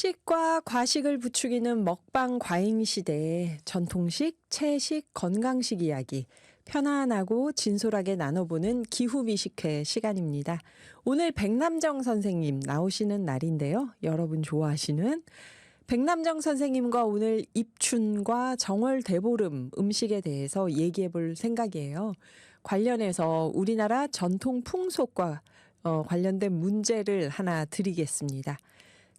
육식과 과식을 부추기는 먹방 과잉 시대에 전통식, 채식, 건강식 이야기 편안하고 진솔하게 나눠보는 기후미식회 시간입니다. 오늘 백남정 선생님 나오시는 날인데요. 여러분 좋아하시는 백남정 선생님과 오늘 입춘과 정월 대보름 음식에 대해서 얘기해 볼 생각이에요. 관련해서 우리나라 전통 풍속과 관련된 문제를 하나 드리겠습니다.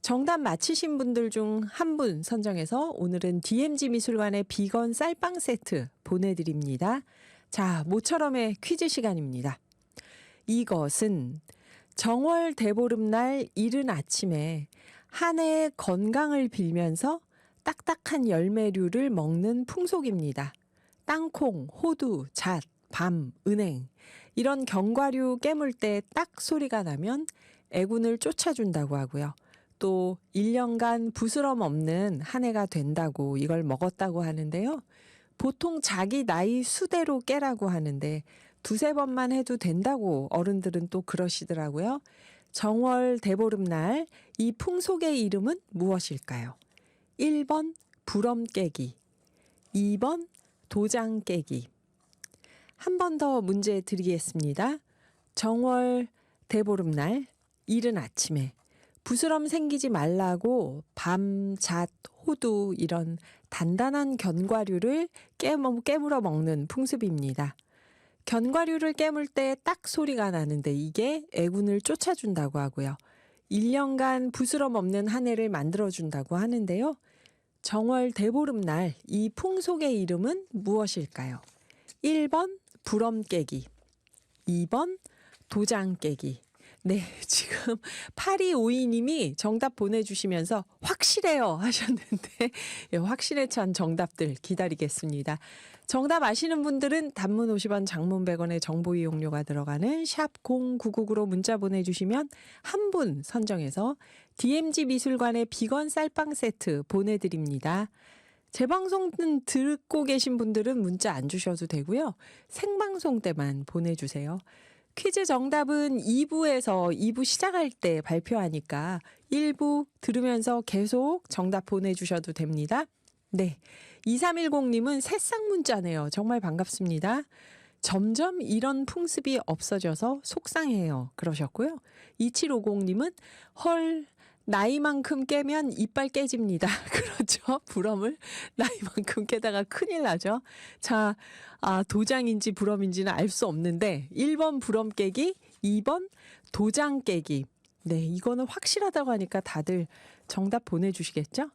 정답 맞히신 분들 중 한 분 선정해서 오늘은 DMG 미술관의 비건 쌀빵 세트 보내드립니다. 자, 모처럼의 퀴즈 시간입니다. 이것은 정월 대보름날 이른 아침에 한 해의 건강을 빌면서 딱딱한 열매류를 먹는 풍속입니다. 땅콩, 호두, 잣, 밤, 은행 이런 견과류 깨물 때 딱 소리가 나면 애군을 쫓아준다고 하고요. 또 1년간 부스럼 없는 한 해가 된다고 이걸 먹었다고 하는데요. 보통 자기 나이 수대로 깨라고 하는데 두세 번만 해도 된다고 어른들은 또 그러시더라고요. 정월 대보름날 이 풍속의 이름은 무엇일까요? 1번 부럼 깨기, 2번 도장 깨기. 한 번 더 문제 드리겠습니다. 정월 대보름날 이른 아침에 부스럼 생기지 말라고 밤, 잣, 호두 이런 단단한 견과류를 깨물어 먹는 풍습입니다. 견과류를 깨물 때 딱 소리가 나는데 이게 애군을 쫓아준다고 하고요. 1년간 부스럼 없는 한 해를 만들어준다고 하는데요. 정월 대보름날 이 풍속의 이름은 무엇일까요? 1번 부럼 깨기, 2번 도장 깨기. 네, 지금 8252님이 정답 보내주시면서 확실해요 하셨는데 예, 확실에 찬 정답들 기다리겠습니다. 정답 아시는 분들은 단문 50원, 장문 100원의 정보 이용료가 들어가는 샵 0999로 문자 보내주시면 한 분 선정해서 DMG 미술관의 비건 쌀빵 세트 보내드립니다. 재방송은 듣고 계신 분들은 문자 안 주셔도 되고요. 생방송 때만 보내주세요. 퀴즈 정답은 2부에서 2부 시작할 때 발표하니까 1부 들으면서 계속 정답 보내주셔도 됩니다. 네, 2310님은 새싹 문자네요. 정말 반갑습니다. 점점 이런 풍습이 없어져서 속상해요. 그러셨고요. 2750님은 헐 나이만큼 깨면 이빨 깨집니다. 그렇죠. 부럼을 나이만큼 깨다가 큰일 나죠. 자, 도장인지 부럼인지는 알 수 없는데 1번 부럼 깨기, 2번 도장 깨기. 네, 이거는 확실하다고 하니까 다들 정답 보내주시겠죠?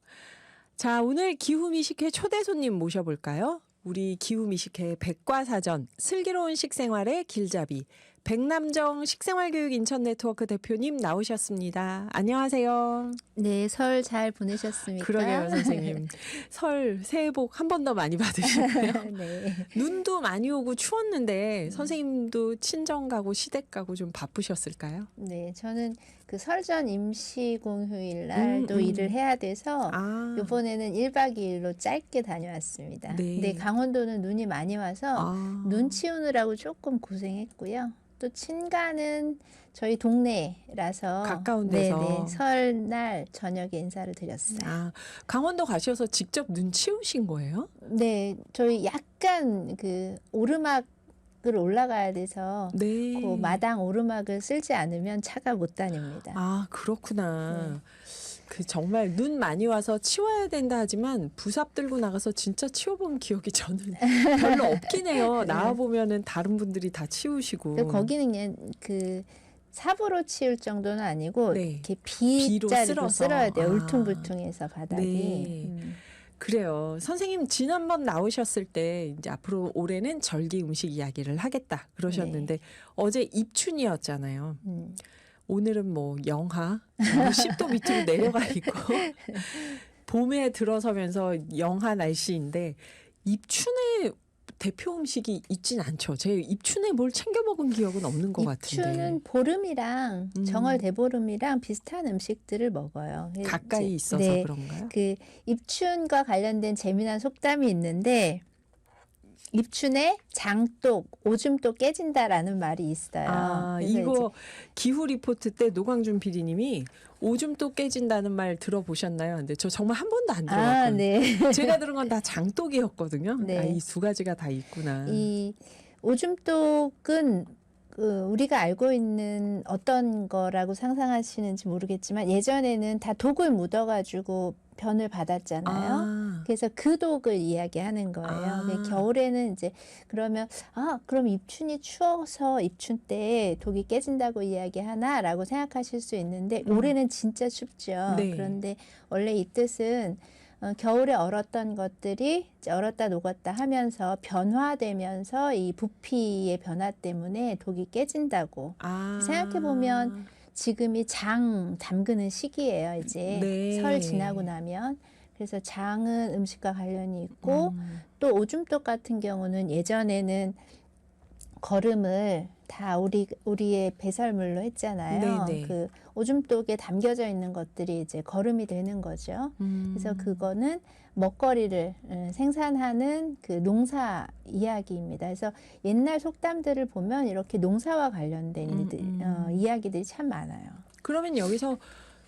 자, 오늘 기후미식회 초대 손님 모셔볼까요? 우리 기후미식회 백과사전 슬기로운 식생활의 길잡이 백남정 식생활교육 인천 네트워크 대표님 나오셨습니다. 안녕하세요. 네, 설 잘 보내셨습니까? 그러게요, 선생님. 설 새해 복 한 번 더 많이 받으시고요. 네. 눈도 많이 오고 추웠는데 선생님도 친정 가고 시댁 가고 좀 바쁘셨을까요? 네, 저는 그 설전 임시 공휴일 날도 일을 해야 돼서 이번에는 1박 2일로 짧게 다녀왔습니다. 네. 근데 강원도는 눈이 많이 와서 눈 치우느라고 조금 고생했고요. 또 친가는 저희 동네라서 가까운 데서. 네네, 설날 저녁에 인사를 드렸어요. 강원도 가셔서 직접 눈 치우신 거예요? 네, 저희 약간 그 오르막을 올라가야 돼서 네. 그 마당 오르막을 쓸지 않으면 차가 못 다닙니다. 그렇구나. 네. 그 정말 눈 많이 와서 치워야 된다 하지만 부삽 들고 나가서 진짜 치워본 기억이 저는 별로 없긴 해요. 나와 보면은 다른 분들이 다 치우시고. 거기는 그냥 그 삽으로 치울 정도는 아니고 네. 이렇게 비로 B자리로 쓸어야 돼요. 아. 울퉁불퉁해서 바닥이. 네. 그래요. 선생님 지난번 나오셨을 때 이제 앞으로 올해는 절기 음식 이야기를 하겠다 그러셨는데 어제 입춘이었잖아요. 오늘은 뭐 영하 10도 밑으로 내려가 있고 봄에 들어서면서 영하 날씨인데 입춘에 대표 음식이 있진 않죠. 제 입춘에 뭘 챙겨 먹은 기억은 없는 것 같은데. 입춘은 보름이랑 정월 대보름이랑 비슷한 음식들을 먹어요. 가까이 있어서 네, 그런가요? 그 입춘과 관련된 재미난 속담이 있는데 입춘에 장독, 오줌독 깨진다라는 말이 있어요. 아, 이거 기후 리포트 때 노광준 PD님이 오줌독 깨진다는 말 들어보셨나요? 근데 저 정말 한 번도 안 들어봤거든요. 아, 네. 제가 들은 건 다 장독이었거든요. 네. 아, 이 두 가지가 다 있구나. 이 오줌독은 우리가 알고 있는 어떤 거라고 상상하시는지 모르겠지만 예전에는 다 독을 묻어가지고 변을 받았잖아요. 아, 그래서 그 독을 이야기하는 거예요. 아. 겨울에는 이제 그러면 그럼 입춘이 추워서 입춘 때 독이 깨진다고 이야기하나라고 생각하실 수 있는데 올해는 진짜 춥죠. 네. 그런데 원래 이 뜻은 겨울에 얼었던 것들이 이제 얼었다 녹았다 하면서 변화되면서 이 부피의 변화 때문에 독이 깨진다고 아. 생각해 보면 지금이 장 담그는 시기예요. 이제 네. 설 지나고 나면. 그래서 장은 음식과 관련이 있고 또 오줌독 같은 경우는 예전에는 거름을 다 우리의 배설물로 했잖아요. 네네. 그 오줌독에 담겨져 있는 것들이 이제 거름이 되는 거죠. 그래서 그거는 먹거리를 생산하는 그 농사 이야기입니다. 그래서 옛날 속담들을 보면 이렇게 농사와 관련된 이야기들이 참 많아요. 그러면 여기서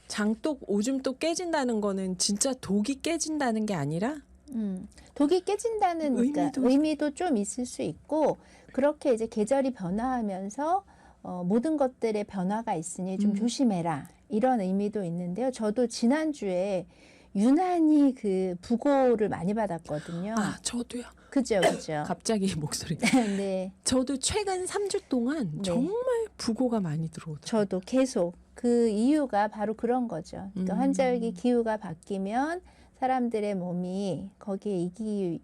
장독, 오줌독 깨진다는 거는 진짜 독이 깨진다는 게 아니라 독이 깨진다는 의미도 좀 있을 수 있고 그렇게 이제 계절이 변화하면서 모든 것들의 변화가 있으니 좀 조심해라 이런 의미도 있는데요. 저도 지난주에 유난히 그 부고를 많이 받았거든요. 아, 저도요. 그죠, 그죠. 갑자기 목소리. 네, 저도 최근 3주 동안 네. 정말 부고가 많이 들어오더라고요. 저도 계속 그 이유가 바로 그런 거죠. 그러니까 환절기 기후가 바뀌면 사람들의 몸이 거기에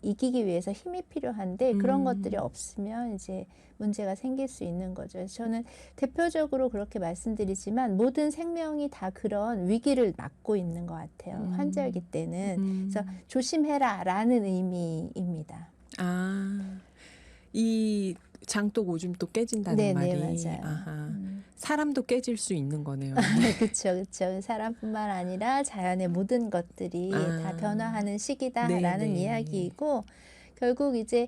이기기 위해서 힘이 필요한데 그런 것들이 없으면 이제 문제가 생길 수 있는 거죠. 그래서 저는 대표적으로 그렇게 말씀드리지만 모든 생명이 다 그런 위기를 맞고 있는 것 같아요. 환절기 때는. 그래서 조심해라라는 의미입니다. 아, 이 장독, 오줌독 깨진다는 네네, 말이 맞아요. 아하, 사람도 깨질 수 있는 거네요. 그렇죠, 그렇죠. 사람뿐만 아니라 자연의 모든 것들이 다 변화하는 시기다라는 네네. 이야기이고 결국 이제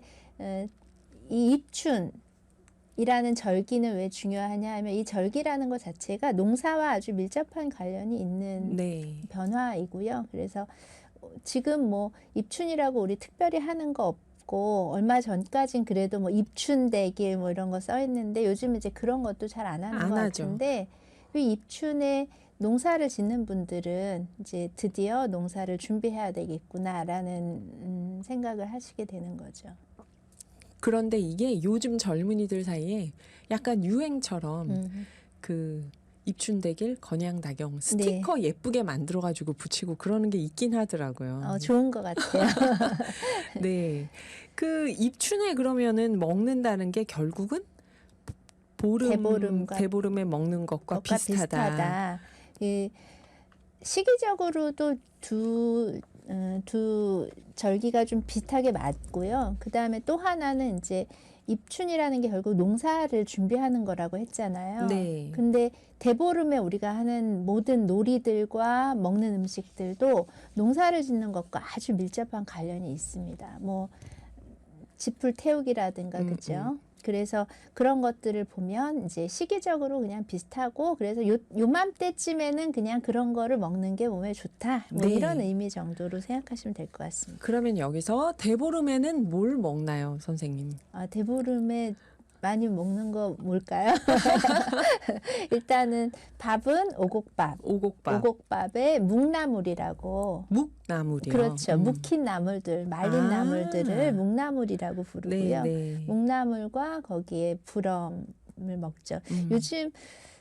이 입춘이라는 절기는 왜 중요하냐 하면 이 절기라는 것 자체가 농사와 아주 밀접한 관련이 있는 네. 변화이고요. 그래서 지금 뭐 입춘이라고 우리 특별히 하는 거 없고 얼마 전까진 그래도 뭐 입춘대길 뭐 이런 거 써 있는데 요즘 이제 그런 것도 잘 안 하는 안 것 하죠. 같은데 이 입춘에 농사를 짓는 분들은 이제 드디어 농사를 준비해야 되겠구나라는 생각을 하시게 되는 거죠. 그런데 이게 요즘 젊은이들 사이에 약간 유행처럼 그 입춘대길, 건양다경 스티커 예쁘게 만들어가지고 붙이고 그러는 게 있긴 하더라고요. 좋은 것 같아요. 네. 그 입춘에 그러면은 먹는다는 게 결국은 대보름에 먹는 것과 비슷하다. 시기적으로도 두 절기가 좀 비슷하게 맞고요. 그 다음에 또 하나는 이제 입춘이라는 게 결국 농사를 준비하는 거라고 했잖아요. 네. 근데 대보름에 우리가 하는 모든 놀이들과 먹는 음식들도 농사를 짓는 것과 아주 밀접한 관련이 있습니다. 뭐 지풀 태우기라든가 그죠? 그래서 그런 것들을 보면 이제 시기적으로 그냥 비슷하고 그래서 요맘때쯤에는 그냥 그런 거를 먹는 게 몸에 좋다. 뭐 네. 이런 의미 정도로 생각하시면 될 것 같습니다. 그러면 여기서 대보름에는 뭘 먹나요, 선생님? 대보름에 많이 먹는 거 뭘까요? 일단은 밥은 오곡밥. 오곡밥에 묵나물이라고. 묵나물이요? 그렇죠. 묵힌 나물들, 말린 나물들을 묵나물이라고 부르고요. 네. 묵나물과 거기에 부럼을 먹죠. 요즘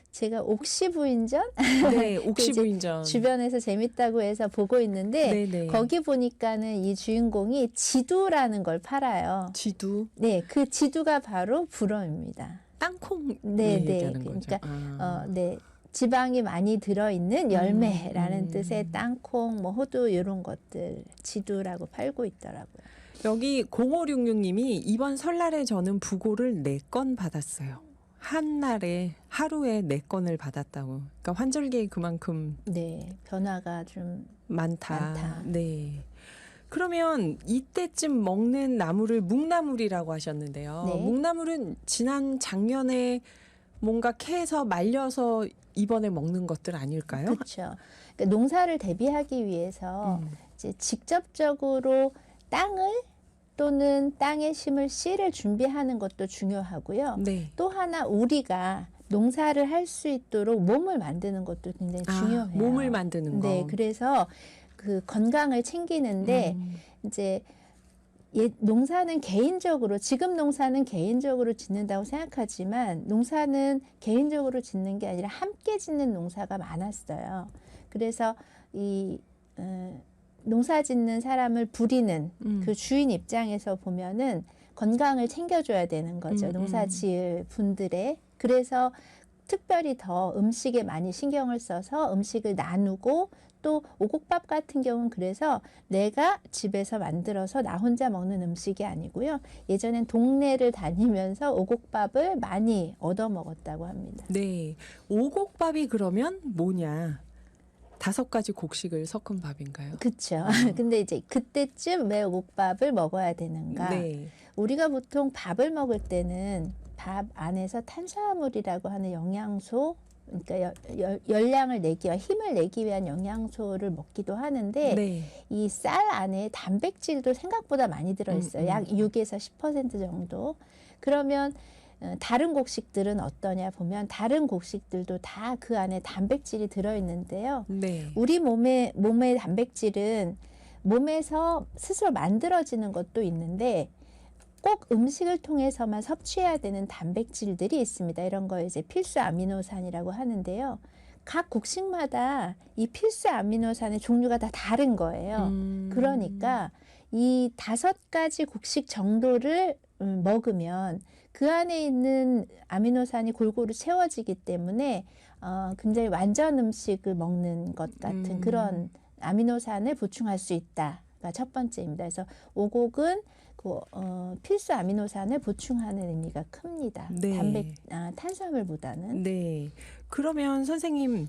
제가 옥시부인전? 네, 옥시부인전. 주변에서 재밌다고 해서 보고 있는데 네네. 거기 보니까는 이 주인공이 지두라는 걸 팔아요. 지두? 네, 그 지두가 바로 부럼입니다. 땅콩 그러니까 얘기하는 거죠. 네. 지방이 많이 들어있는 열매라는 뜻의 땅콩, 뭐 호두 이런 것들 지두라고 팔고 있더라고요. 여기 0566님이 이번 설날에 저는 부고를 4건 받았어요. 한 날에 하루에 4건을 받았다고. 그러니까 환절기에 그만큼 네, 변화가 좀 많다. 많다. 네. 그러면 이때쯤 먹는 나물을 묵나물이라고 하셨는데요. 네. 묵나물은 지난 작년에 뭔가 캐서 말려서 이번에 먹는 것들 아닐까요? 그렇죠. 그러니까 농사를 대비하기 위해서 음. 이제 직접적으로 땅을 또는 땅에 심을 씨를 준비하는 것도 중요하고요. 네. 또 하나 우리가 농사를 할 수 있도록 몸을 만드는 것도 굉장히 중요해요. 몸을 만드는 거. 네, 그래서 그 건강을 챙기는데 이제 농사는 개인적으로 지금 농사는 개인적으로 짓는다고 생각하지만 농사는 개인적으로 짓는 게 아니라 함께 짓는 농사가 많았어요. 그래서 이 농사 짓는 사람을 부리는 그 주인 입장에서 보면은 건강을 챙겨줘야 되는 거죠. 농사 지을 분들의. 그래서 특별히 더 음식에 많이 신경을 써서 음식을 나누고 또 오곡밥 같은 경우는 그래서 내가 집에서 만들어서 나 혼자 먹는 음식이 아니고요. 예전엔 동네를 다니면서 오곡밥을 많이 얻어 먹었다고 합니다. 네. 오곡밥이 그러면 뭐냐? 5가지 곡식을 섞은 밥인가요? 그렇죠. 근데 이제 그때쯤 왜 오곡밥을 먹어야 되는가? 네. 우리가 보통 밥을 먹을 때는 밥 안에서 탄수화물이라고 하는 영양소, 그러니까 열량을 내기 위한 힘을 내기 위한 영양소를 먹기도 하는데 네. 이 쌀 안에 단백질도 생각보다 많이 들어있어요. 약 6에서 10% 정도. 그러면 다른 곡식들은 어떠냐 보면 다른 곡식들도 다 그 안에 단백질이 들어있는데요. 네. 우리 몸의 단백질은 몸에서 스스로 만들어지는 것도 있는데 꼭 음식을 통해서만 섭취해야 되는 단백질들이 있습니다. 이런 거 이제 필수 아미노산이라고 하는데요. 각 곡식마다 이 필수 아미노산의 종류가 다 다른 거예요. 그러니까 이 5가지 곡식 정도를 먹으면 그 안에 있는 아미노산이 골고루 채워지기 때문에 굉장히 완전 음식을 먹는 것 같은 그런 아미노산을 보충할 수 있다가 첫 번째입니다. 그래서 오곡은 필수 아미노산을 보충하는 의미가 큽니다. 네. 탄수화물보다는. 네. 그러면 선생님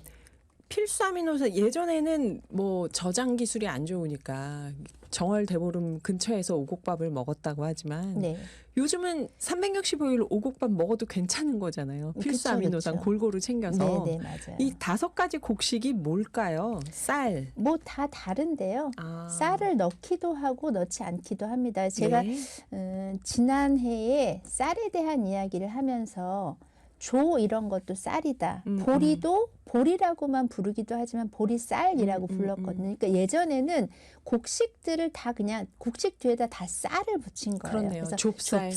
필수 아미노산 예전에는 뭐 저장 기술이 안 좋으니까 정월 대보름 근처에서 오곡밥을 먹었다고 하지만 네. 요즘은 365일 오곡밥 먹어도 괜찮은 거잖아요. 필수 그쵸, 아미노산 그쵸. 골고루 챙겨서. 네, 맞아요. 이 5가지 곡식이 뭘까요? 쌀. 뭐 다 다른데요. 쌀을 넣기도 하고 넣지 않기도 합니다. 제가 네. 지난해에 쌀에 대한 이야기를 하면서 조 이런 것도 쌀이다. 보리도 보리라고만 부르기도 하지만 보리쌀이라고 불렀거든요. 그러니까 예전에는 곡식들을 다 그냥 곡식 뒤에다 다 쌀을 붙인 거예요. 그렇네요. 그래서 좁쌀,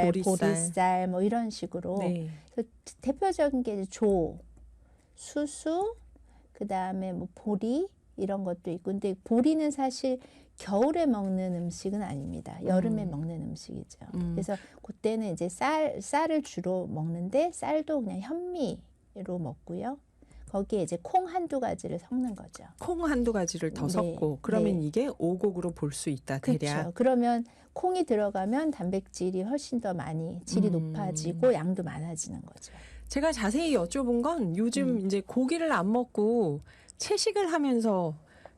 보리쌀 뭐 이런 식으로. 네. 그래서 대표적인 게 조, 수수, 그다음에 뭐 보리 이런 것도 있고. 근데 보리는 사실 겨울에 먹는 음식은 아닙니다. 여름에 먹는 음식이죠. 그래서 그때는 이제 쌀을 주로 먹는데 쌀도 그냥 현미로 먹고요. 거기에 이제 콩 1-2가지를 섞는 거죠. 콩 1-2가지를 더 네, 섞고 그러면 네. 이게 오곡으로 볼 수 있다. 대략. 그렇죠. 그러면 콩이 들어가면 단백질이 훨씬 더 많이 질이 높아지고 양도 많아지는 거죠. 제가 자세히 여쭤본 건 요즘 이제 고기를 안 먹고 채식을 하면서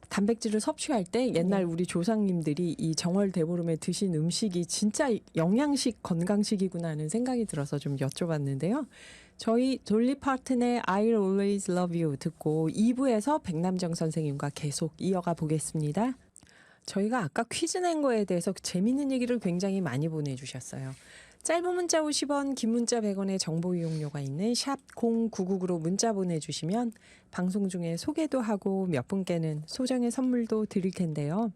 단백질을 섭취할 때 옛날 우리 조상님들이 이 정월 대보름에 드신 음식이 진짜 영양식 건강식이구나 하는 생각이 들어서 좀 여쭤봤는데요. 저희 돌리 파튼의 I'll Always Love You 듣고 2부에서 백남정 선생님과 계속 이어가 보겠습니다. 저희가 아까 퀴즈 낸 거에 대해서 재미있는 얘기를 굉장히 많이 보내주셨어요. 짧은 문자 50원, 긴 문자 100원의 정보 이용료가 있는 샵 0999로 문자 보내주시면 방송 중에 소개도 하고 몇 분께는 소정의 선물도 드릴 텐데요.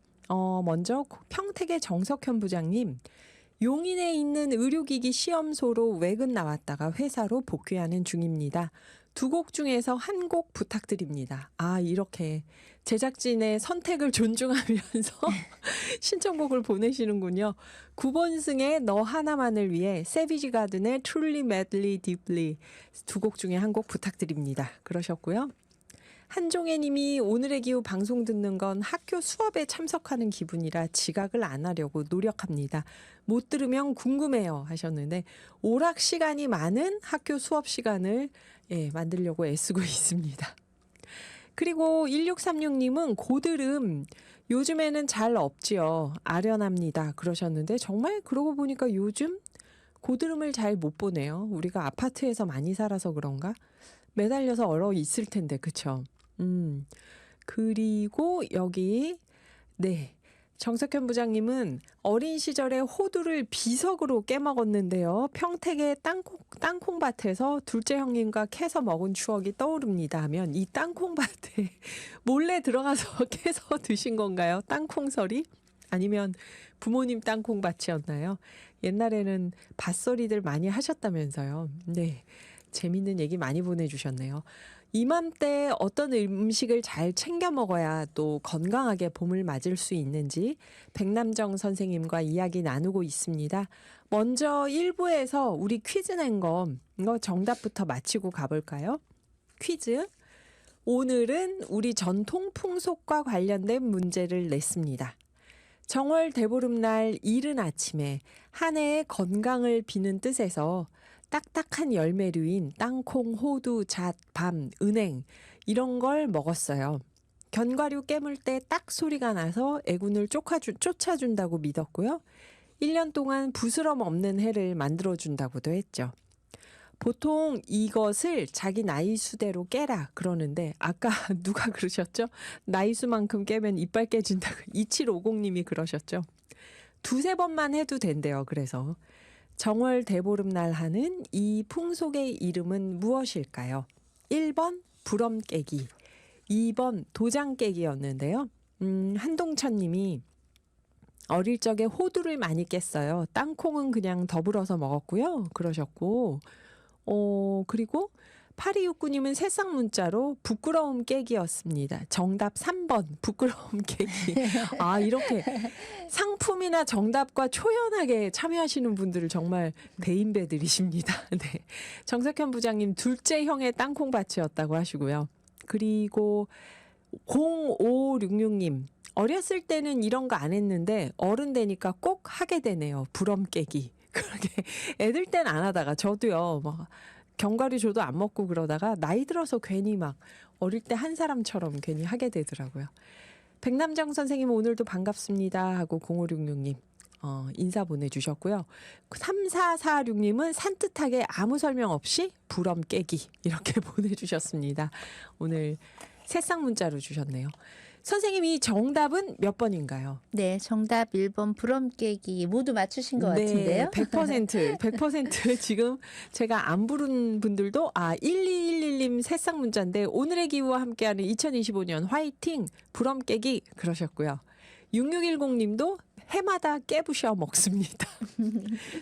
먼저 평택의 정석현 부장님. 용인에 있는 의료기기 시험소로 외근 나왔다가 회사로 복귀하는 중입니다. 2곡 중에서 한 곡 부탁드립니다. 이렇게 제작진의 선택을 존중하면서 신청곡을 보내시는군요. 9번 승의 너 하나만을 위해 세비지 가든의 Truly Madly Deeply 2곡 중에 한 곡 부탁드립니다. 그러셨고요. 한종애 님이 오늘의 기후 방송 듣는 건 학교 수업에 참석하는 기분이라 지각을 안 하려고 노력합니다. 못 들으면 궁금해요 하셨는데 오락 시간이 많은 학교 수업 시간을 만들려고 애쓰고 있습니다. 그리고 1636님은 고드름 요즘에는 잘 없지요. 아련합니다. 그러셨는데 정말 그러고 보니까 요즘 고드름을 잘 못 보네요. 우리가 아파트에서 많이 살아서 그런가? 매달려서 얼어 있을 텐데, 그쵸? 그리고 여기, 네. 정석현 부장님은 어린 시절에 호두를 비석으로 깨먹었는데요. 평택의 땅콩밭에서 둘째 형님과 캐서 먹은 추억이 떠오릅니다 하면 이 땅콩밭에 몰래 들어가서 캐서 드신 건가요? 땅콩설이? 아니면 부모님 땅콩밭이었나요? 옛날에는 밭설이들 많이 하셨다면서요. 네. 재밌는 얘기 많이 보내주셨네요. 이맘때 어떤 음식을 잘 챙겨 먹어야 또 건강하게 봄을 맞을 수 있는지 백남정 선생님과 이야기 나누고 있습니다. 먼저 1부에서 우리 퀴즈 낸 거 이거 정답부터 맞히고 가볼까요? 퀴즈. 오늘은 우리 전통 풍속과 관련된 문제를 냈습니다. 정월 대보름날 이른 아침에 한 해의 건강을 비는 뜻에서 딱딱한 열매류인 땅콩, 호두, 잣, 밤, 은행 이런 걸 먹었어요. 견과류 깨물 때 딱 소리가 나서 애군을 쫓아준다고 믿었고요. 1년 동안 부스럼 없는 해를 만들어준다고도 했죠. 보통 이것을 자기 나이 수대로 깨라 그러는데 아까 누가 그러셨죠? 나이 수만큼 깨면 이빨 깨진다고 2750님이 그러셨죠. 두세 번만 해도 된대요. 그래서 정월 대보름날 하는 이 풍속의 이름은 무엇일까요? 1번 부럼 깨기, 2번 도장 깨기였는데요. 한동천 님이 어릴 적에 호두를 많이 깼어요. 땅콩은 그냥 더불어서 먹었고요. 그러셨고 그리고 8269님은 새싹 문자로 부끄러움 깨기였습니다. 정답 3번 부끄러움 깨기. 아 이렇게 상품이나 정답과 초연하게 참여하시는 분들을 정말 대인배들이십니다. 네. 정석현 부장님 둘째 형의 땅콩밭이었다고 하시고요. 그리고 0566님 어렸을 때는 이런 거 안 했는데 어른 되니까 꼭 하게 되네요. 부럼 깨기. 그러게 애들 땐 안 하다가 저도요. 막 견과류 줘도 안 먹고 그러다가 나이 들어서 괜히 막 어릴 때 한 사람처럼 괜히 하게 되더라고요. 백남정 선생님 오늘도 반갑습니다 하고 0566님 인사 보내주셨고요. 3446님은 산뜻하게 아무 설명 없이 부럼 깨기 이렇게 보내주셨습니다. 오늘 새싹 문자로 주셨네요. 선생님 이 정답은 몇 번인가요? 네, 정답 1번 부럼 깨기 모두 맞추신 것 같은데요. 100% 지금 제가 안 부른 분들도 1211님 새싹 문자인데 오늘의 기후와 함께하는 2025년 화이팅 부럼 깨기 그러셨고요. 6610님도 해마다 깨부셔 먹습니다.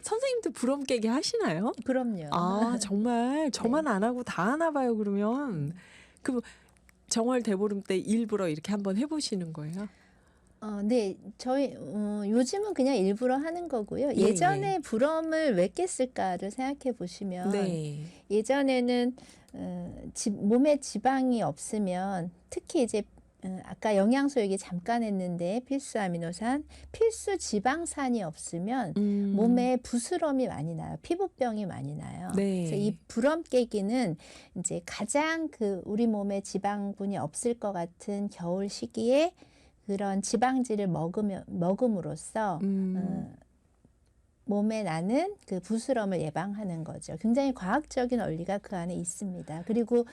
선생님도 부럼 깨기 하시나요? 그럼요. 정말 저만 안 하고 다 하나 봐요 그러면. 그 정월 대보름 때 일부러 이렇게 한번 해보시는 거예요? 네, 저희 요즘은 그냥 일부러 하는 거고요. 예, 예전에 부럼을 왜 깼을까를 생각해 보시면 네. 예전에는 몸에 지방이 없으면 특히 이제 아까 영양소 얘기 잠깐 했는데 필수 아미노산, 필수 지방산이 없으면 몸에 부스럼이 많이 나요. 피부병이 많이 나요. 네. 그래서 이 부럼 깨기는 이제 가장 우리 몸에 지방분이 없을 것 같은 겨울 시기에 그런 지방질을 먹음으로써 몸에 나는 그 부스럼을 예방하는 거죠. 굉장히 과학적인 원리가 그 안에 있습니다. 그리고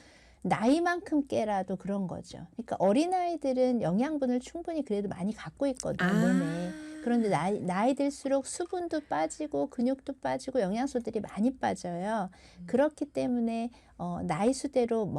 나이만큼 깨라도 그런 거죠. 그러니까 어린아이들은 영양분을 충분히 그래도 많이 갖고 있거든요, 몸에. 그런데 나이 들수록 수분도 빠지고 근육도 빠지고 영양소들이 많이 빠져요. 그렇기 때문에 나이 수대로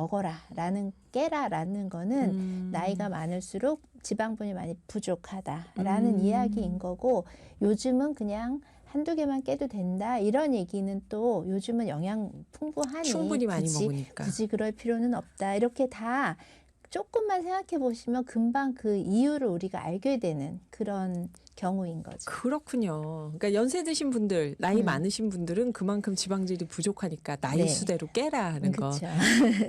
깨라라는 거는 나이가 많을수록 지방분이 많이 부족하다라는 이야기인 거고 요즘은 그냥 한두 개만 깨도 된다 이런 얘기는 또 요즘은 영양 풍부하니 충분히 많이 먹으니까 굳이 그럴 필요는 없다 이렇게 다 조금만 생각해 보시면 금방 그 이유를 우리가 알게 되는 그런 경우인 거죠. 그렇군요. 그러니까 연세 드신 분들, 나이 음. 많으신 분들은 그만큼 지방질이 부족하니까 나이 네. 수대로 깨라 하는 거. 그렇죠.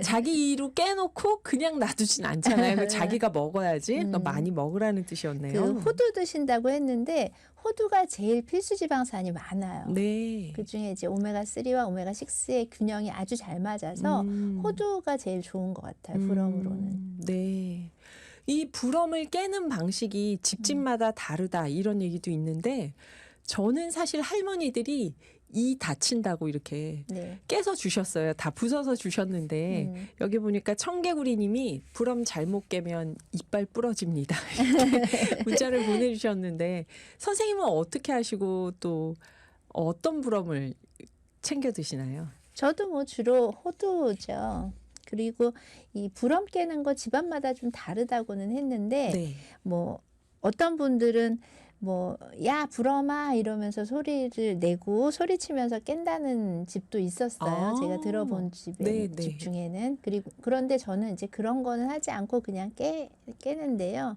자기 이로 깨놓고 그냥 놔두진 않잖아요. 그 자기가 먹어야지. 그러니까 음. 많이 먹으라는 뜻이었네요. 그 호두 드신다고 했는데 호두가 제일 필수 지방산이 많아요. 네. 그 중에 이제 오메가3와 오메가6의 균형이 아주 잘 맞아서 호두가 제일 좋은 것 같아요. 불엄으로는. 네. 이 불엄을 깨는 방식이 집집마다 다르다 이런 얘기도 있는데 저는 사실 할머니들이 이 다친다고 이렇게 네. 깨서 주셨어요. 다 부숴서 주셨는데 여기 보니까 청개구리님이 불엄 잘못 깨면 이빨 부러집니다. 이렇게 문자를 보내주셨는데 선생님은 어떻게 하시고 또 어떤 불엄을 챙겨 드시나요? 저도 뭐 주로 호두죠. 그리고 이 불엄 깨는 거 집안마다 좀 다르다고는 했는데 네. 뭐 어떤 분들은 뭐 야 불엄아 이러면서 소리를 내고 소리치면서 깬다는 집도 있었어요. 아. 제가 들어본 네, 네. 집 중에는. 그리고 그런데 저는 이제 그런 거는 하지 않고 그냥 깨는데요.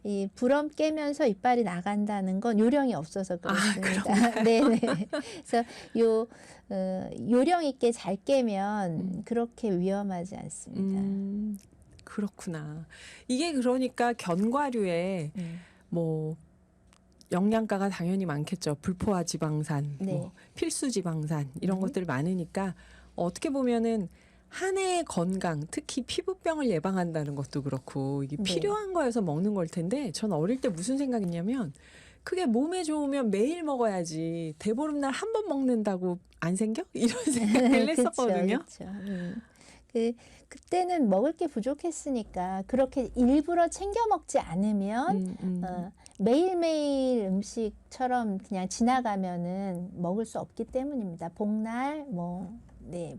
이 불엄 깨면서 이빨이 나간다는 건 요령이 없어서 그렇습니다. 네네. 그래서 요령 있게 잘 깨면 그렇게 위험하지 않습니다. 그렇구나. 이게 그러니까 견과류에 뭐 영양가가 당연히 많겠죠. 불포화 지방산, 네. 뭐 필수 지방산 이런 것들 많으니까 어떻게 보면은 한 해의 건강, 특히 피부병을 예방한다는 것도 그렇고 이게 네. 필요한 거여서 먹는 걸 텐데 전 어릴 때 무슨 생각했냐면 그게 몸에 좋으면 매일 먹어야지 대보름날 한 번 먹는다고 안 생겨? 이런 생각을 했었거든요. 그렇죠. 그때는 먹을 게 부족했으니까 그렇게 일부러 챙겨 먹지 않으면 매일매일 음식처럼 그냥 지나가면은 먹을 수 없기 때문입니다. 복날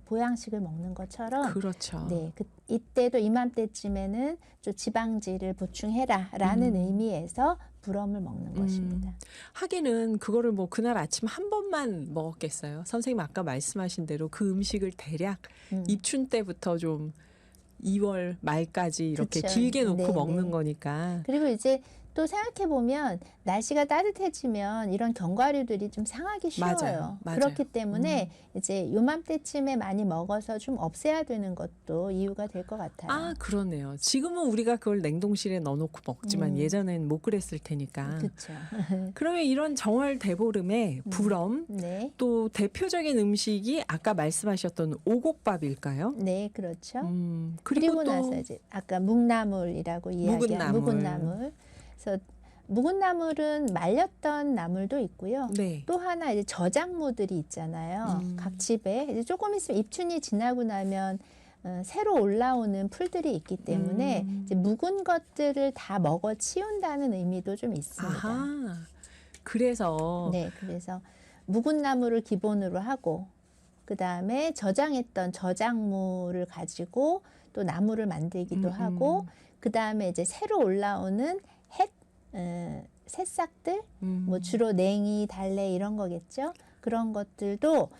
보양식을 먹는 것처럼 그렇죠. 네, 이때도 이맘때쯤에는 좀 지방질을 보충해라라는 의미에서 불엄을 먹는 것입니다. 하기는 그거를 뭐 그날 아침 한 번만 먹었겠어요. 선생님 아까 말씀하신 대로 그 음식을 대략 입춘 때부터 좀 2월 말까지 이렇게 그쵸. 길게 놓고 네, 먹는 네. 거니까. 그리고 이제 또 생각해 보면 날씨가 따뜻해지면 이런 견과류들이 좀 상하기 쉬워요. 맞아요. 그렇기 때문에 이제 요맘때쯤에 많이 먹어서 좀 없애야 되는 것도 이유가 될 것 같아요. 아, 그러네요. 지금은 우리가 그걸 냉동실에 넣어놓고 먹지만 예전엔 못 그랬을 테니까. 그렇죠. 그러면 이런 정월 대보름에 불엄 네, 또 대표적인 음식이 아까 말씀하셨던 오곡밥일까요? 네, 그렇죠. 또 그리고 나서 이제 아까 묵나물이라고 이야기한 묵은 묵은 나물. 나물. 그래서 묵은 나물은 말렸던 나물도 있고요. 네. 또 하나 이제 저작무들이 있잖아요. 각 집에 이제 조금 있으면 입춘이 지나고 나면 새로 올라오는 풀들이 있기 때문에 이제 묵은 것들을 다 먹어 치운다는 의미도 좀 있습니다. 아하. 그래서 네, 그래서 묵은 나물을 기본으로 하고 그 다음에 저장했던 저작물을 가지고 또 나물을 만들기도 하고 그 다음에 이제 새로 올라오는 새싹들, 뭐 주로 냉이, 달래 이런 거겠죠. 그런 것들도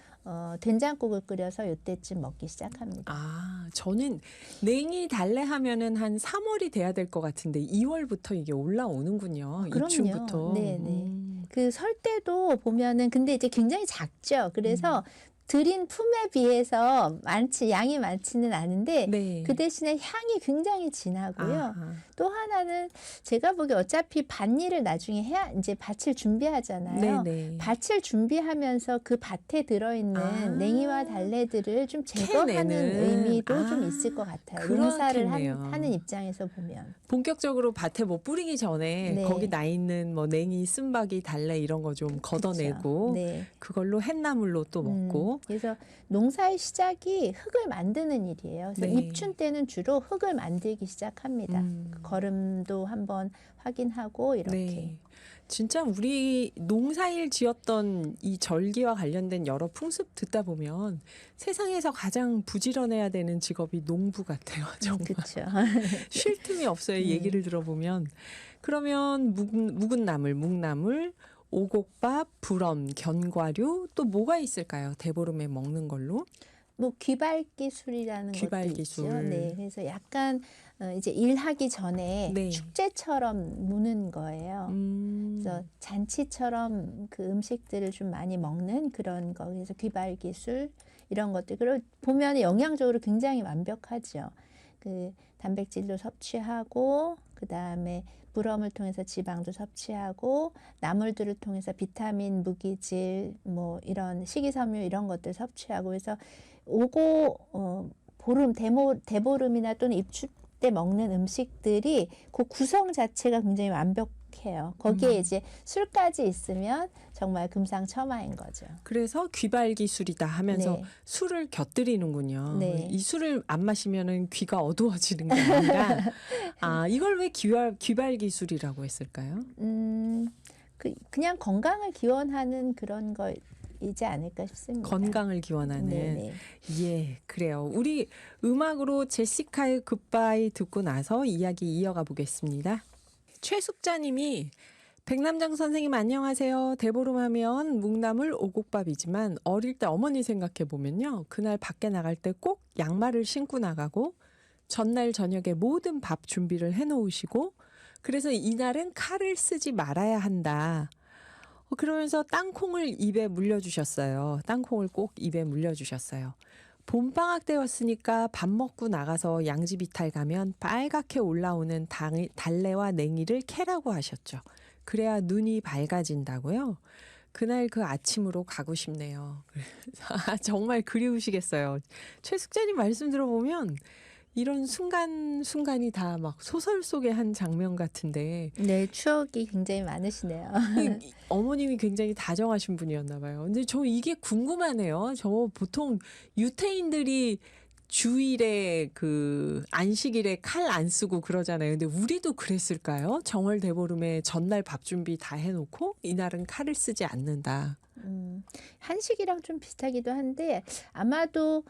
된장국을 끓여서 요때쯤 먹기 시작합니다. 아, 저는 냉이 달래 하면은 한 3월이 돼야 될 것 같은데 2월부터 이게 올라오는군요. 그럼요. 입춘부터. 네네. 그 설 때도 보면은 근데 이제 굉장히 작죠. 그래서 들인 품에 비해서 양이 많지는 않은데 네. 그 대신에 향이 굉장히 진하고요. 아하. 또 하나는 제가 보기에 어차피 밭일을 나중에 해야 이제 밭을 준비하잖아요. 네네. 밭을 준비하면서 그 밭에 들어있는 아. 냉이와 달래들을 좀 제거하는 캐내는. 의미도 좀 아, 있을 것 같아요. 그렇겠네요. 농사를 하는 입장에서 보면. 본격적으로 밭에 뭐 뿌리기 전에 네. 거기 나 있는 뭐 냉이, 쓴바귀, 달래 이런 거 좀 걷어내고 네. 그걸로 햇나물로 또 먹고. 그래서 농사의 시작이 흙을 만드는 일이에요. 그래서 네. 입춘 때는 주로 흙을 만들기 시작합니다. 그 거름도 한번 확인하고 이렇게. 네. 진짜 우리 농사일 지었던 이 절기와 관련된 여러 풍습 듣다 보면 세상에서 가장 부지런해야 되는 직업이 농부 같아요. 정말. 그렇죠. 쉴 틈이 없어요. 얘기를 들어보면. 그러면 묵은 나물, 묵나물, 오곡밥, 불엄, 견과류 또 뭐가 있을까요? 대보름에 먹는 걸로? 뭐 귀발기술이라는 것도 귀발기술. 있죠. 네, 그래서 약간 이제 일하기 전에 네. 축제처럼 무는 거예요. 그래서 음. 잔치처럼 그 음식들을 좀 많이 먹는 그런 거. 그래서 귀발기술 이런 것들. 그리고 보면 영양적으로 굉장히 완벽하죠. 그 단백질도 섭취하고 그다음에 물험을 통해서 지방도 섭취하고 나물들을 통해서 비타민, 무기질, 뭐 이런 식이섬유 이런 것들 섭취하고 그래서 오고 보름, 대보름이나 또는 입추 때 먹는 음식들이 그 구성 자체가 굉장히 완벽해요. 거기에 이제 술까지 있으면 정말 금상첨화인 거죠. 그래서 귀발기술이다 하면서 네. 술을 곁들이는군요. 네. 이 술을 안 마시면은 귀가 어두워지는 게 아니라 이걸 왜 귀발기술이라고 했을까요? 그냥 건강을 기원하는 그런 거이지 않을까 싶습니다. 건강을 기원하는. 네네. 예, 그래요. 우리 음악으로 제시카의 굿바이 듣고 나서 이야기 이어가 보겠습니다. 최숙자님이 백남정 선생님 안녕하세요. 대보름하면 묵나물 오곡밥이지만 어릴 때 어머니 생각해 보면요. 그날 밖에 나갈 때 꼭 양말을 신고 나가고 전날 저녁에 모든 밥 준비를 해놓으시고 그래서 이날은 칼을 쓰지 말아야 한다. 그러면서 땅콩을 입에 물려주셨어요. 땅콩을 꼭 입에 물려주셨어요. 봄방학 때였으니까 밥 먹고 나가서 양집 이탈 가면 빨갛게 올라오는 달래와 냉이를 캐라고 하셨죠. 그래야 눈이 밝아진다고요. 그날 그 아침으로 가고 싶네요. 정말 그리우시겠어요. 최숙자님 말씀 들어보면 이런 순간순간이 다 막 소설 속의 한 장면 같은데 네, 추억이 굉장히 많으시네요. 어머님이 굉장히 다정하신 분이었나 봐요. 근데 저 이게 궁금하네요. 저 보통 유태인들이 주일에 그 안식일에 칼 안 쓰고 그러잖아요. 근데 우리도 그랬을까요? 정월 대보름에 전날 밥 준비 다 해놓고 이날은 칼을 쓰지 않는다. 한식이랑 좀 비슷하기도 한데 아마도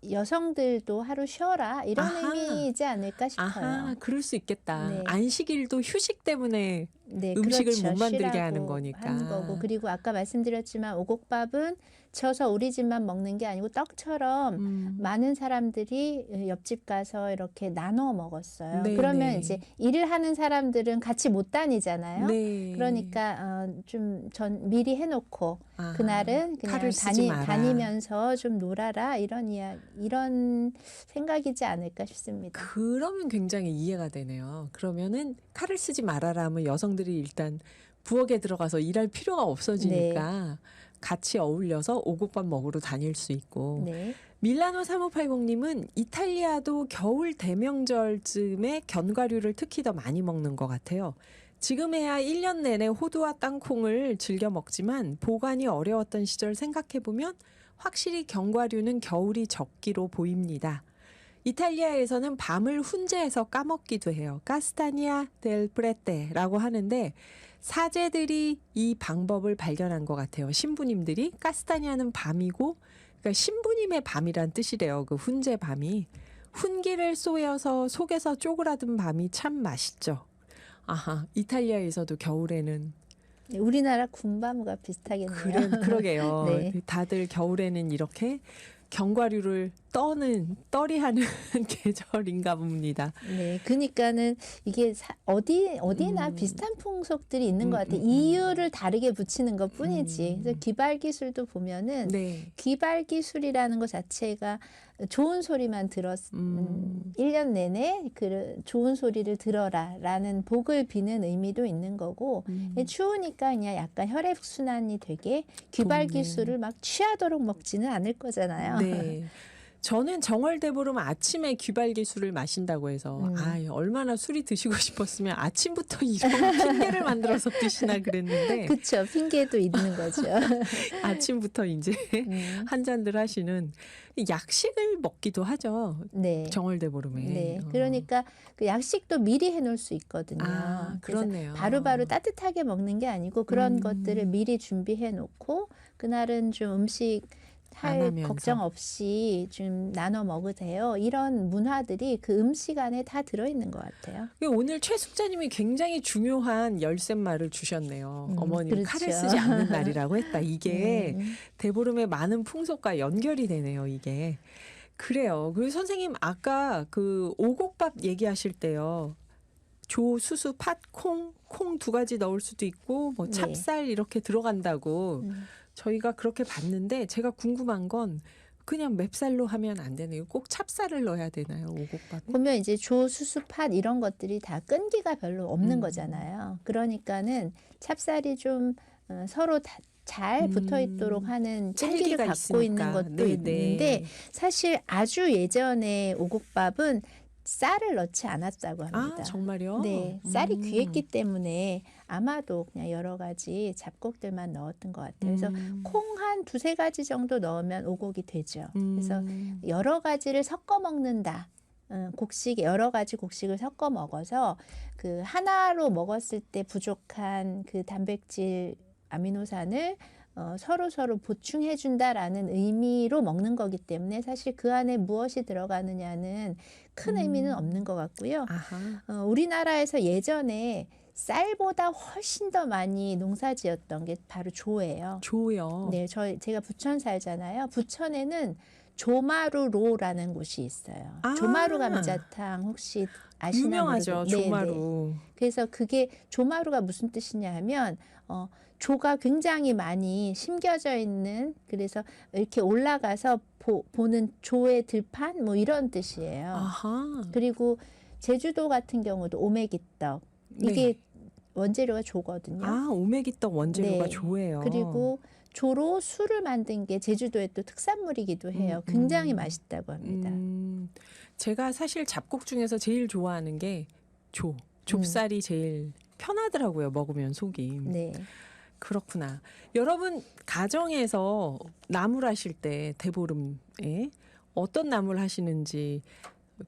여성들도 하루 쉬어라 이런 아하. 의미이지 않을까 싶어요. 아하, 그럴 수 있겠다. 네. 안식일도 휴식 때문에 네, 음식을 그렇죠. 못 만들게 쉬라고 하는 거니까. 하는 거고 그리고 아까 말씀드렸지만 오곡밥은 져서 우리 집만 먹는 게 아니고 떡처럼 많은 사람들이 옆집 가서 이렇게 나눠 먹었어요. 네, 그러면 네. 이제 일을 하는 사람들은 같이 못 다니잖아요. 네. 그러니까 좀 미리 해놓고 아하, 그날은 그냥 칼을 쓰지 마라. 다니면서 좀 놀아라 이런 생각이지 않을까 싶습니다. 그러면 굉장히 이해가 되네요. 그러면은 칼을 쓰지 말아라 하면 여성들이 일단 부엌에 들어가서 일할 필요가 없어지니까 같이 어울려서 오곡밥 먹으러 다닐 수 있고. 네. 밀라노 3580님은 이탈리아도 겨울 대명절쯤에 견과류를 특히 더 많이 먹는 것 같아요. 지금에야 1년 내내 호두와 땅콩을 즐겨 먹지만 보관이 어려웠던 시절 생각해보면 확실히 견과류는 겨울이 적기로 보입니다. 이탈리아에서는 밤을 훈제해서 까먹기도 해요. 카스타니아 델 프레테라고 하는데 사제들이 이 방법을 발견한 것 같아요. 신부님들이 카스타니아는 밤이고 그러니까 신부님의 밤이란 뜻이래요. 그 훈제 밤이. 훈기를 쏘여서 속에서 쪼그라든 밤이 참 맛있죠. 아하, 이탈리아에서도 겨울에는 우리나라 군밤과 비슷하겠네요. 그러게요. 네. 다들 겨울에는 이렇게 견과류를 떨이하는 계절인가 봅니다. 네, 그러니까는 이게 어디나 비슷한 풍속들이 있는 것 같아요. 이유를 다르게 붙이는 것 뿐이지. 그래서 귀발 기술도 보면은 네. 귀발 기술이라는 것 자체가 좋은 소리만 1년 내내 그 좋은 소리를 들어라라는 복을 비는 의미도 있는 거고 추우니까 그냥 약간 혈액순환이 되게 귀발 좋네. 기술을 막 취하도록 먹지는 않을 거잖아요. 네. 저는 정월대보름 아침에 귀발기술을 마신다고 해서 얼마나 술이 드시고 싶었으면 아침부터 이런 핑계를 만들어서 드시나 그랬는데 그렇죠. 핑계도 있는 거죠. 아침부터 이제 한 잔들 하시는 약식을 먹기도 하죠. 네. 정월대보름에. 네, 그러니까 그 약식도 미리 해놓을 수 있거든요. 그래서 그렇네요. 바로바로 따뜻하게 먹는 게 아니고 그런 것들을 미리 준비해놓고 그날은 좀 음식 할 하면서. 걱정 없이 좀 나눠 먹으세요. 이런 문화들이 그 음식 안에 다 들어있는 것 같아요. 오늘 최 숙자님이 굉장히 중요한 열쇠말을 주셨네요. 어머님이 칼을 그렇죠. 쓰지 않는 날이라고 했다. 이게 음, 대보름의 많은 풍속과 연결이 되네요. 이게. 그래요. 그 선생님 아까 그 오곡밥 얘기하실 때요. 조, 수수, 팥, 콩 두 가지 넣을 수도 있고 뭐 네. 찹쌀 이렇게 들어간다고 음. 저희가 그렇게 봤는데 제가 궁금한 건 그냥 맵쌀로 하면 안 되네요. 꼭 찹쌀을 넣어야 되나요? 오곡밥에? 보면 이제 조, 수수, 팥 이런 것들이 다 끈기가 별로 없는 음. 거잖아요. 그러니까는 찹쌀이 좀 서로 잘 붙어 있도록 하는 끈기를 찰기가 갖고 있는 있으니까. 것도 네네. 있는데 사실 아주 예전에 오곡밥은 쌀을 넣지 않았다고 합니다. 아, 정말요? 네, 쌀이 귀했기 때문에 아마도 그냥 여러 가지 잡곡들만 넣었던 것 같아요. 그래서 콩 한 두세 가지 정도 넣으면 오곡이 되죠. 그래서 여러 가지를 섞어 먹는다. 곡식 여러 가지 곡식을 섞어 먹어서 그 하나로 먹었을 때 부족한 그 단백질 아미노산을 서로 보충해 준다라는 의미로 먹는 거기 때문에 사실 그 안에 무엇이 들어가느냐는 큰 의미는 없는 것 같고요. 아하. 우리나라에서 예전에 쌀보다 훨씬 더 많이 농사지었던 게 바로 조예요. 조요. 네, 제가 부천 살잖아요. 부천에는 조마루로라는 곳이 있어요. 아. 조마루 감자탕 혹시 아시나 유명하죠. 모르겠- 네, 네. 조마루. 그래서 그게 조마루가 무슨 뜻이냐 하면 조가 굉장히 많이 심겨져 있는 그래서 이렇게 올라가서 보는 조의 들판 뭐 이런 뜻이에요. 아하. 그리고 제주도 같은 경우도 오메기떡 이게 네. 원재료가 조거든요. 아, 오메기떡 원재료가 네. 조예요. 그리고 조로 술을 만든 게 제주도의 또 특산물이기도 해요. 굉장히 맛있다고 합니다. 제가 사실 잡곡 중에서 제일 좋아하는 게 좁쌀이 제일 편하더라고요. 먹으면 속이. 네. 그렇구나. 여러분 가정에서 나물 하실 때 대보름에 어떤 나물 하시는지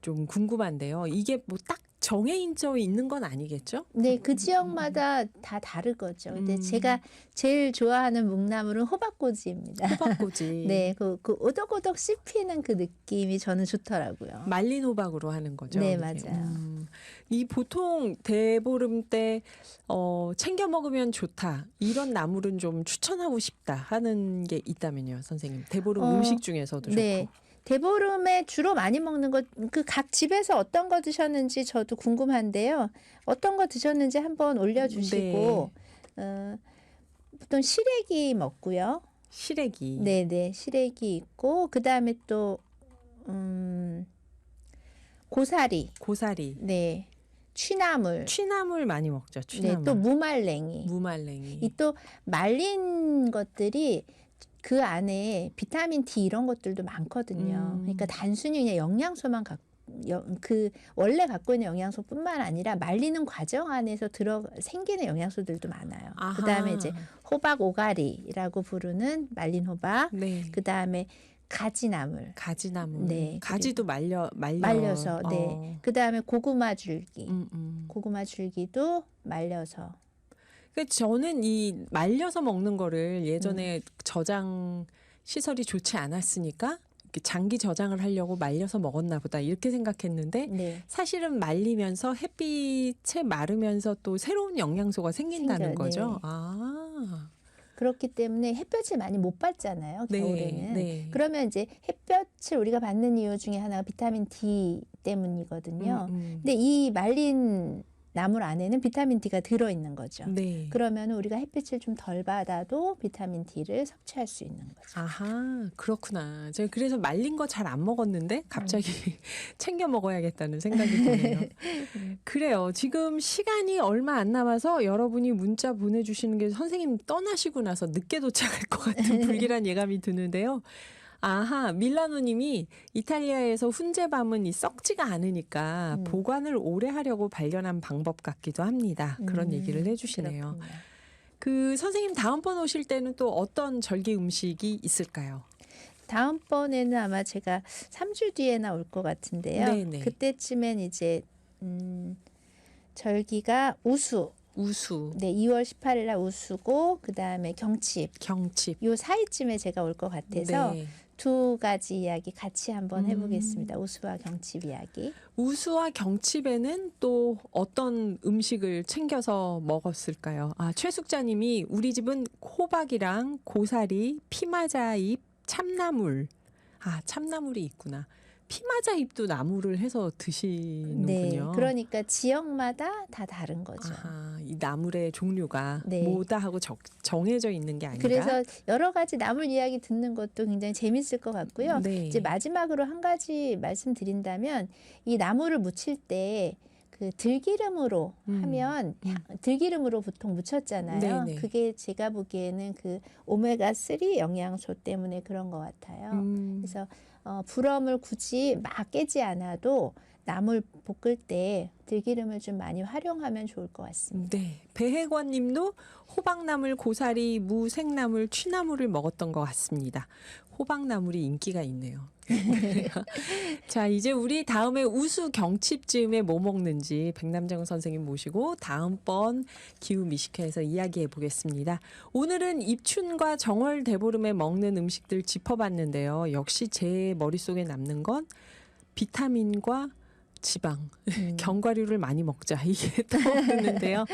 좀 궁금한데요. 이게 뭐 딱 정해져 있는 건 아니겠죠? 네, 그 지역마다 다 다르거죠. 근데 제가 제일 좋아하는 묵나물은 호박꼬지입니다. 호박꼬지. 네, 그 오독오독 씹히는 그 느낌이 저는 좋더라고요. 말린 호박으로 하는 거죠. 네, 이게. 맞아요. 이 보통 대보름 때 챙겨 먹으면 좋다. 이런 나물은 좀 추천하고 싶다 하는 게 있다면요, 선생님. 대보름 음식 중에서도 네. 좋고. 대보름에 주로 많이 먹는 것, 그 각 집에서 어떤 거 드셨는지 저도 궁금한데요. 어떤 거 드셨는지 한번 올려주시고, 보통 시래기 먹고요. 시래기. 네네, 시래기 있고, 그 다음에 또, 고사리, 고사리. 네, 취나물, 취나물 많이 먹죠. 취나물. 네, 또 무말랭이. 무말랭이. 이 또 말린 것들이 그 안에 비타민 D 이런 것들도 많거든요. 그러니까 단순히 그냥 영양소만 그 원래 갖고 있는 영양소뿐만 아니라 말리는 과정 안에서 생기는 영양소들도 많아요. 아하. 그다음에 이제 호박 오가리라고 부르는 말린 호박. 네. 그다음에 가지나물. 가지나물. 네, 가지도 말려서. 네. 그다음에 고구마 줄기. 고구마 줄기도 말려서. 저는 이 말려서 먹는 거를 예전에 저장 시설이 좋지 않았으니까 이렇게 장기 저장을 하려고 말려서 먹었나 보다 이렇게 생각했는데 네. 사실은 말리면서 햇빛에 마르면서 또 새로운 영양소가 생긴다는 거죠. 네. 아. 그렇기 때문에 햇볕을 많이 못 받잖아요. 네, 겨울에는. 네. 그러면 이제 햇볕을 우리가 받는 이유 중에 하나가 비타민 D 때문이거든요. 근데 이 말린 나물 안에는 비타민 D가 들어있는 거죠. 네. 그러면 우리가 햇빛을 좀 덜 받아도 비타민 D를 섭취할 수 있는 거죠. 아하, 그렇구나. 제가 그래서 말린 거 잘 안 먹었는데 갑자기 챙겨 먹어야겠다는 생각이 드네요. 그래요. 지금 시간이 얼마 안 남아서 여러분이 문자 보내주시는 게 선생님 떠나시고 나서 늦게 도착할 것 같은 불길한 예감이 드는데요. 아하, 밀라노님이 이탈리아에서 훈제밤은 썩지가 않으니까 보관을 오래 하려고 발견한 방법 같기도 합니다. 그런 얘기를 해주시네요. 그렇군요. 그 선생님 다음번 오실 때는 또 어떤 절기 음식이 있을까요? 다음번에는 아마 제가 3주 뒤에나 올 것 같은데요. 네네. 그때쯤엔 이제 절기가 우수. 우수, 네, 2월 18일 날 우수고 그다음에 경칩. 경칩. 요 사이쯤에 제가 올 것 같아서 네. 두 가지 이야기 같이 한번 해보겠습니다. 우수와 경칩 이야기. 우수와 경칩에는 또 어떤 음식을 챙겨서 먹었을까요? 아, 최숙자님이 우리 집은 호박이랑 고사리, 피마자잎, 참나물. 아, 참나물이 있구나. 피마자잎도 나물을 해서 네, 드시는군요. 그러니까 지역마다 다 다른 거죠. 아하, 이 나물의 종류가 네. 뭐다 하고 정해져 있는 게 아니라. 그래서 여러 가지 나물 이야기 듣는 것도 굉장히 재밌을 것 같고요. 네. 이제 마지막으로 한 가지 말씀드린다면 이 나물을 무칠 때 그 들기름으로 하면 들기름으로 보통 무쳤잖아요. 네네. 그게 제가 보기에는 그 오메가3 영양소 때문에 그런 것 같아요. 그래서 불엄을 굳이 막 깨지 않아도 나물 볶을 때 들기름을 좀 많이 활용하면 좋을 것 같습니다. 네, 배혜권님도 호박나물, 고사리, 무, 생나물, 취나물을 먹었던 것 같습니다. 호박나물이 인기가 있네요. 자, 이제 우리 다음에 우수 경칩 즈음에 뭐 먹는지 백남정 선생님 모시고 다음번 기후 미식회에서 이야기해 보겠습니다. 오늘은 입춘과 정월 대보름에 먹는 음식들 짚어봤는데요. 역시 제 머릿속에 남는 건 비타민과 지방, 견과류를 많이 먹자 이게 떠오르는데요.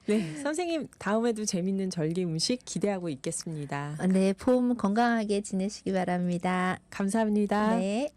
네, 선생님 다음에도 재밌는 절기 음식 기대하고 있겠습니다. 네, 봄 건강하게 지내시기 바랍니다. 감사합니다. 네.